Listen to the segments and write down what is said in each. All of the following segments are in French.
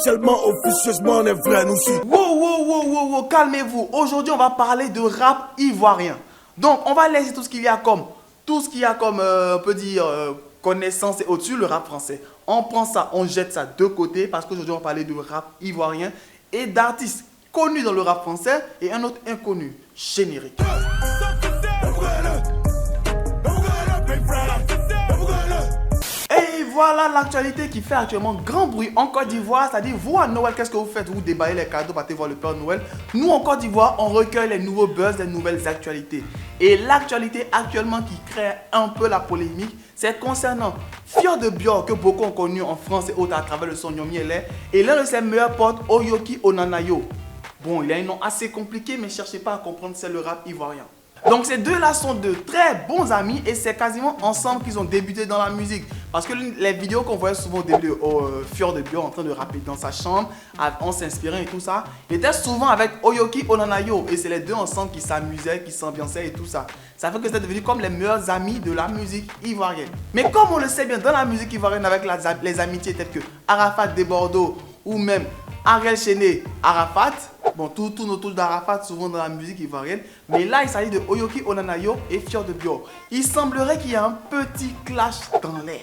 officiellement, officieusement, on est vrai, nous aussi. Wow, calmez-vous. Aujourd'hui, on va parler de rap ivoirien. Donc, on va laisser tout ce qu'il y a comme, on peut dire, connaissance et au-dessus, le rap français. On prend ça, on jette ça de côté parce qu'aujourd'hui, on va parler de rap ivoirien et d'artistes connus dans le rap français et un autre inconnu, générique. Et voilà l'actualité qui fait actuellement grand bruit en Côte d'Ivoire. C'est-à-dire, vous à Noël, qu'est-ce que vous faites? Vous déballez les cadeaux, partez voir le Père Noël. Nous en Côte d'Ivoire, on recueille les nouveaux buzz, les nouvelles actualités. Et l'actualité actuellement qui crée un peu la polémique, c'est concernant Fior de Bior, que beaucoup ont connu en France et autres à travers le son Nyomiele, et l'un de ses meilleurs potes, Oyoki Onanayo. Bon, il a un nom assez compliqué, mais cherchez pas à comprendre, c'est le rap ivoirien. Donc ces deux-là sont de très bons amis et c'est quasiment ensemble qu'ils ont débuté dans la musique. Parce que les vidéos qu'on voyait souvent au début de Fior de Bior en train de rapper dans sa chambre, en s'inspirant et tout ça, il était souvent avec Oyoki Onanayo et c'est les deux ensemble qui s'amusaient, qui s'ambiançaient et tout ça. Ça fait que c'est devenu comme les meilleurs amis de la musique ivoirienne. Mais comme on le sait bien, dans la musique ivoirienne avec les amitiés telles que Arafat de Bordeaux ou même Ariel Chené, Arafat, bon, tout tourne autour d'Arafat souvent dans la musique ivoirienne. Mais là, il s'agit de Oyoki Onanayo et Fior de Bior. Il semblerait qu'il y a un petit clash dans l'air.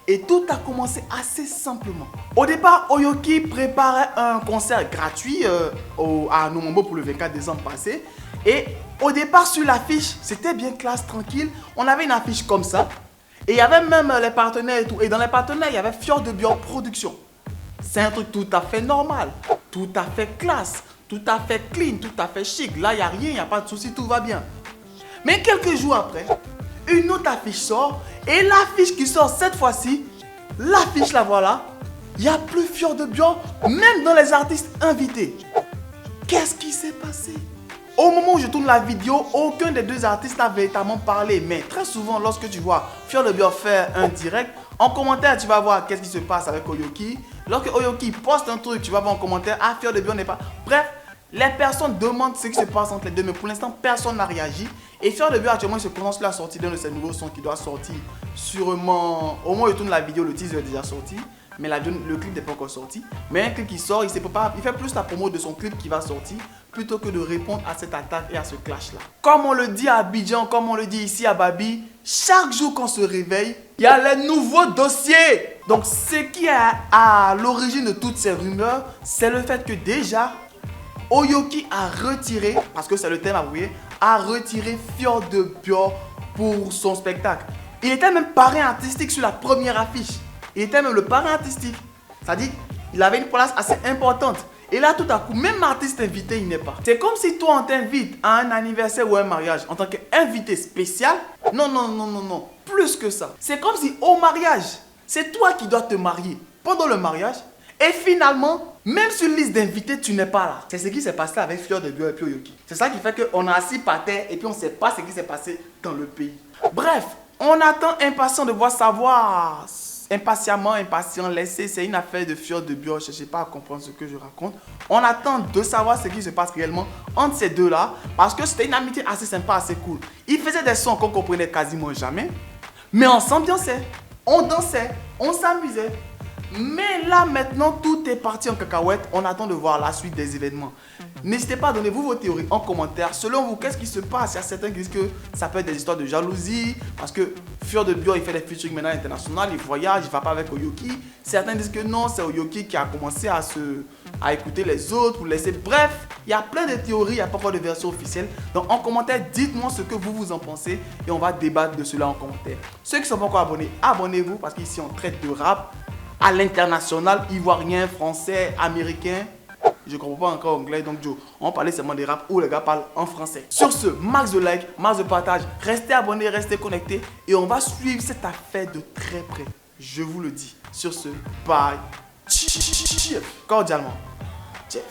Et tout a commencé assez simplement. Au départ, Oyoki préparait un concert gratuit à Numombo pour le 24 décembre passé. Et au départ, sur l'affiche, c'était bien classe, tranquille. On avait une affiche comme ça. Et il y avait même les partenaires et tout. Et dans les partenaires, il y avait Fior de Bior Production. C'est un truc tout à fait normal, tout à fait classe, tout à fait clean, tout à fait chic. Là, il n'y a rien, il n'y a pas de souci, tout va bien. Mais quelques jours après, une autre affiche sort. Et l'affiche qui sort cette fois-ci, l'affiche la voilà, il n'y a plus Fior de Bior, même dans les artistes invités. Qu'est-ce qui s'est passé? Au moment où je tourne la vidéo, aucun des deux artistes n'a véritablement parlé. Mais très souvent, lorsque tu vois Fior de Bior faire un direct, en commentaire, tu vas voir qu'est-ce qui se passe avec Oyoki. Lorsque Oyoki poste un truc, tu vas voir en commentaire, ah, Fior de Bior n'est pas... Bref, les personnes demandent ce qui se passe entre les deux, mais pour l'instant, personne n'a réagi. Et Fior de Bior, actuellement, il se prononce sur la sortie d'un de ses nouveaux sons qui doit sortir sûrement... Au moment où il tourne la vidéo, le teaser est déjà sorti. Mais le clip n'est pas encore sorti. Mais un clip qui sort, il fait plus la promo de son clip qui va sortir plutôt que de répondre à cette attaque et à ce clash-là. Comme on le dit à Abidjan, comme on le dit ici à Babi, chaque jour qu'on se réveille, il y a les nouveaux dossiers. Donc ce qui est à l'origine de toutes ces rumeurs, c'est le fait que déjà, Oyoki a retiré, parce que c'est le thème avoué, a retiré Fior de Bior pour son spectacle. Il était même parrain artistique sur la première affiche. Il était même le parrain artistique. C'est-à-dire qu'il avait une place assez importante. Et là, tout à coup, même artiste invité, il n'est pas. C'est comme si toi, on t'invite à un anniversaire ou un mariage en tant qu'invité spécial. Non. Plus que ça. C'est comme si au mariage, c'est toi qui dois te marier pendant le mariage. Et finalement, même sur une liste d'invités, tu n'es pas là. C'est ce qui s'est passé avec Fior de Bior et puis Oyoki. C'est ça qui fait qu'on a assis par terre et puis on ne sait pas ce qui s'est passé dans le pays. Bref, on attend impatient de voir savoir... Impatient, laissez, c'est une affaire de Fior de Bior, je ne sais pas à comprendre ce que je raconte. On attend de savoir ce qui se passe réellement entre ces deux-là, parce que c'était une amitié assez sympa, assez cool. Ils faisaient des sons qu'on comprenait quasiment jamais, mais on s'ambiançait, on dansait, on s'amusait. Mais là maintenant, tout est parti en cacahuète, on attend de voir la suite des événements. N'hésitez pas à donner vos théories en commentaire. Selon vous, qu'est-ce qui se passe? Il y a certains qui disent que ça peut être des histoires de jalousie, parce que Fior de Bior, il fait des featuring maintenant international, il voyage, il ne va pas avec Oyoki. Certains disent que non, c'est Oyoki qui a commencé à écouter les autres ou laisser. Bref, il y a plein de théories, il n'y a pas encore de version officielle. Donc en commentaire, dites-moi ce que vous en pensez et on va débattre de cela en commentaire. Ceux qui ne sont pas encore abonnés, abonnez-vous parce qu'ici on traite de rap à l'international, ivoirien, français, américain. Je ne comprends pas encore anglais, donc on parlait seulement des rap où les gars parlent en français. Sur ce, max de like, max de partage, restez abonnés, restez connectés et on va suivre cette affaire de très près. Je vous le dis. Sur ce, bye. Cordialement, Jeff.